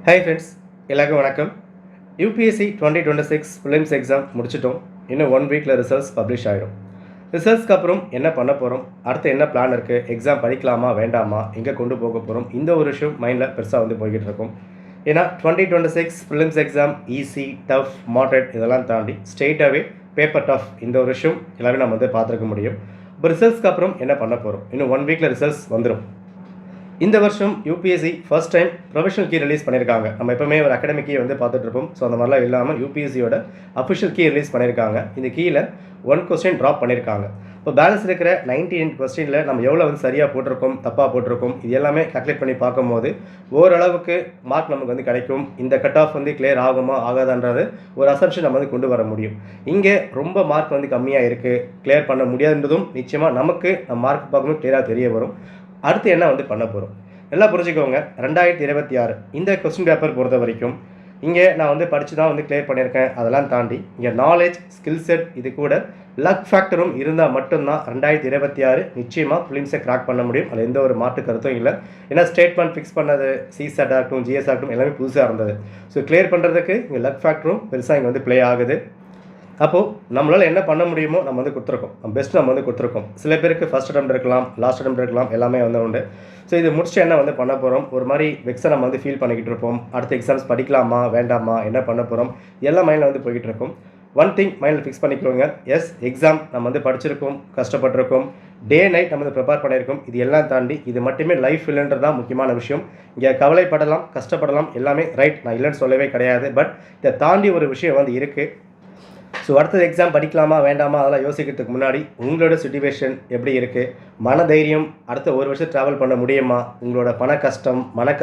Hi friends, எல்லாருக்கும் வணக்கம். UPSC 2026 films exam முடிச்சிட்டோம். இன்னும் 1 வீக்கில் ரிசல்ட்ஸ் பப்ளிஷ் ஆகிடும். ரிசல்ட்ஸ்க்கு அப்புறம் என்ன பண்ண போகிறோம், அடுத்து என்ன பிளான் இருக்குது, எக்ஸாம் படிக்கலாமா வேண்டாமா, எங்கே கொண்டு போக போகிறோம், இந்த ஒரு விஷயம் மைண்டில் பெருசாக போய்கிட்டு இருக்கும். ஏன்னா 2026 films exam easy, tough, moderate இதெல்லாம் தாண்டி ஸ்ட்ரெயிட்டாகவே பேப்பர் டஃப் இந்த ஒரு விஷயம் எல்லாமே நம்ம பார்த்துருக்க முடியும். இப்போ ரிசல்ட்ஸ்க்கு அப்புறம் என்ன பண்ண போகிறோம், இன்னும் 1 வீக்கில் ரிசல்ட்ஸ் வந்துடும். இந்த வருஷம் UPSC first time provisional key release பண்ணியிருக்காங்க. நம்ம எப்பவுமே ஒரு அகாடமிக் கீ பார்த்துட்டு இருப்போம். ஸோ அந்த மாதிரிலாம் இல்லாமல் யூபிஎஸ்சியோட அஃபிஷியல் கீ ரிலீஸ் பண்ணியிருக்காங்க. இந்த கீழே 1 கொஸ்டின் ட்ராப் பண்ணியிருக்காங்க. இப்போ பேலன்ஸ் இருக்கிற 98 கொஸ்டினில் நம்ம எவ்வளோ சரியாக போட்டிருக்கோம், தப்பாக போட்டிருக்கோம், இது எல்லாமே கால்குலேட் பண்ணி பார்க்கும்போது ஓரளவுக்கு மார்க் நமக்கு கிடைக்கும். இந்த கட் ஆஃப் கிளியர் ஆகுமா ஆகாதான்றது ஒரு அசம்ஷன் நம்ம கொண்டு வர முடியும். இங்கே ரொம்ப மார்க் கம்மியாக இருக்குது, கிளியர் பண்ண முடியாதுன்றதும் நிச்சயமாக நமக்கு நம்ம மார்க் பார்க்கும்போது கிளியராக தெரிய வரும். அடுத்து என்ன பண்ண போகிறோம் எல்லாம் புரிஞ்சுக்கோங்க. 2026 இந்த கொஸ்டின் பேப்பர் பொறுத்த வரைக்கும் இங்கே நான் படித்து தான் கிளியர் பண்ணியிருக்கேன். அதெல்லாம் தாண்டி இங்கே நாலேஜ், ஸ்கில் செட், இது கூட லக் ஃபேக்டரும் இருந்தால் மட்டும்தான் 2026 நிச்சயமாக ஃபிலிம்ஸை கிராக் பண்ண முடியும். அதில் எந்த ஒரு மாற்று கருத்தும் இல்லை. ஏன்னா ஸ்டேட்மெண்ட் ஃபிக்ஸ் பண்ணது சிசெட் ஆகட்டும், ஜிஎஸ் ஆகட்டும் எல்லாமே புதுசாக இருந்தது. ஸோ கிளியர் பண்ணுறதுக்கு இங்கே லக் ஃபேக்டரும் பெருசாக இங்கே ப்ளே ஆகுது. அப்போது நம்மளால் என்ன பண்ண முடியுமோ நம்ம கொடுத்துருக்கோம், நம்ம பெஸ்ட் நம்ம கொடுத்துருக்கோம். சில பேருக்கு ஃபஸ்ட் அட்டெம்ப்ட் இருக்கலாம், லாஸ்ட் அட்டெம்ப்ட் இருக்கலாம், எல்லாமே உண்டு. ஸோ இது முடிச்சுட்டு என்ன பண்ண போகிறோம், ஒரு மாதிரி வெக்ஸை நம்ம ஃபீல் பண்ணிக்கிட்டு இருப்போம். அடுத்த எக்ஸாம்ஸ் படிக்கலாமா வேண்டாமா, என்ன பண்ண போகிறோம், எல்லாம் மைண்டில் போய்கிட்டு இருக்கும். ஒன் திங் மைண்டில் ஃபிக்ஸ் பண்ணிக்கோங்க. எஸ், எக்ஸாம் நம்ம படிச்சிருக்கோம், கஷ்டப்பட்டிருக்கோம், டே நைட் நம்ம ப்ரிப்பேர் பண்ணியிருக்கோம். இது எல்லாம் தாண்டி இது மட்டுமே லைஃப் இல்லைன்றது தான் முக்கியமான விஷயம். இங்கே கவலைப்படலாம், கஷ்டப்படலாம், எல்லாமே ரைட், நான் இல்லைன்னு சொல்லவே கிடையாது. பட் இதை தாண்டி ஒரு விஷயம் இருக்குது. ஸோ அடுத்தது எக்ஸாம் படிக்கலாமா வேண்டாமா அதெல்லாம் யோசிக்கிறதுக்கு முன்னாடி உங்களோட சிச்சுவேஷன் எப்படி இருக்குது, மனதைரியம், அடுத்த ஒரு வருஷம் ட்ராவல் பண்ண முடியுமா, உங்களோட மன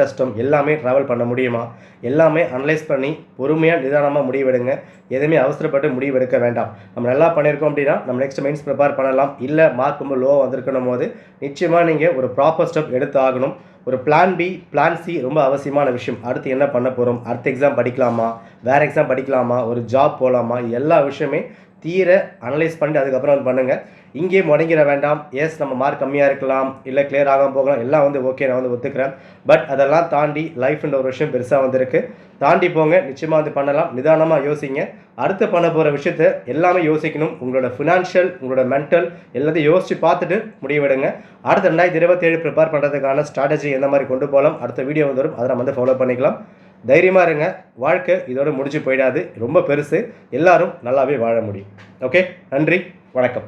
கஷ்டம் எல்லாமே ட்ராவல் பண்ண முடியுமா, எல்லாமே அனலைஸ் பண்ணி பொறுமையாக நிதானமாக முடிவெடுங்க. எதுவுமே அவசரப்பட்டு முடிவெடுக்க வேண்டாம். நம்ம நல்லா பண்ணியிருக்கோம் அப்படின்னா நம்ம நெக்ஸ்ட் மெயின்ஸ் ப்ரிப்பேர் பண்ணலாம். இல்லை மார்க் ரொம்ப லோவாக வந்திருக்கணும் போது நிச்சயமாக நீங்கள் ஒரு ப்ராப்பர் ஸ்டெப் எடுத்து ஆகணும். ஒரு பிளான் பி, பிளான் சி ரொம்ப அவசியமான விஷயம். அடுத்து என்ன பண்ண போகிறோம், அடுத்த எக்ஸாம் படிக்கலாமா, வேறு எக்ஸாம் படிக்கலாமா, ஒரு ஜாப் போகலாமா, எல்லா விஷயமே தீர அனலைஸ் பண்ணிட்டு அதுக்கப்புறம் பண்ணுங்கள். இங்கேயே முடங்கிட வேண்டாம். எஸ், நம்ம மார்க் கம்மியாக இருக்கலாம், இல்லை கிளியர் ஆகாமல் போகலாம், எல்லாம் ஓகே, நான் ஒத்துக்கிறேன். பட் அதெல்லாம் தாண்டி லைஃப்ன்ற ஒரு விஷயம் பெருசாக வந்திருக்கு. தாண்டி போங்க, நிச்சயமாக பண்ணலாம். நிதானமாக யோசிங்க. அடுத்து பண்ண போகிற விஷயத்தை எல்லாமே யோசிக்கணும். உங்களோட ஃபினான்ஷியல், உங்களோட மென்டல் எல்லாத்தையும் யோசித்து பார்த்துட்டு முடிவெடுங்க. அடுத்த 2027 ப்ரிப்பேர் பண்ணுறதுக்கான ஸ்ட்ராட்டஜி எந்த மாதிரி கொண்டு போகலாம் அடுத்த வீடியோ வரும், அதை நம்ம ஃபாலோ பண்ணிக்கலாம். தைரியமாக இருங்க. வாழ்க்கை இதோடு முடிச்சு போயிடாது, ரொம்ப பெருசு. எல்லாரும் நல்லாவே வாழ முடியும். ஓகே, நன்றி, வணக்கம்.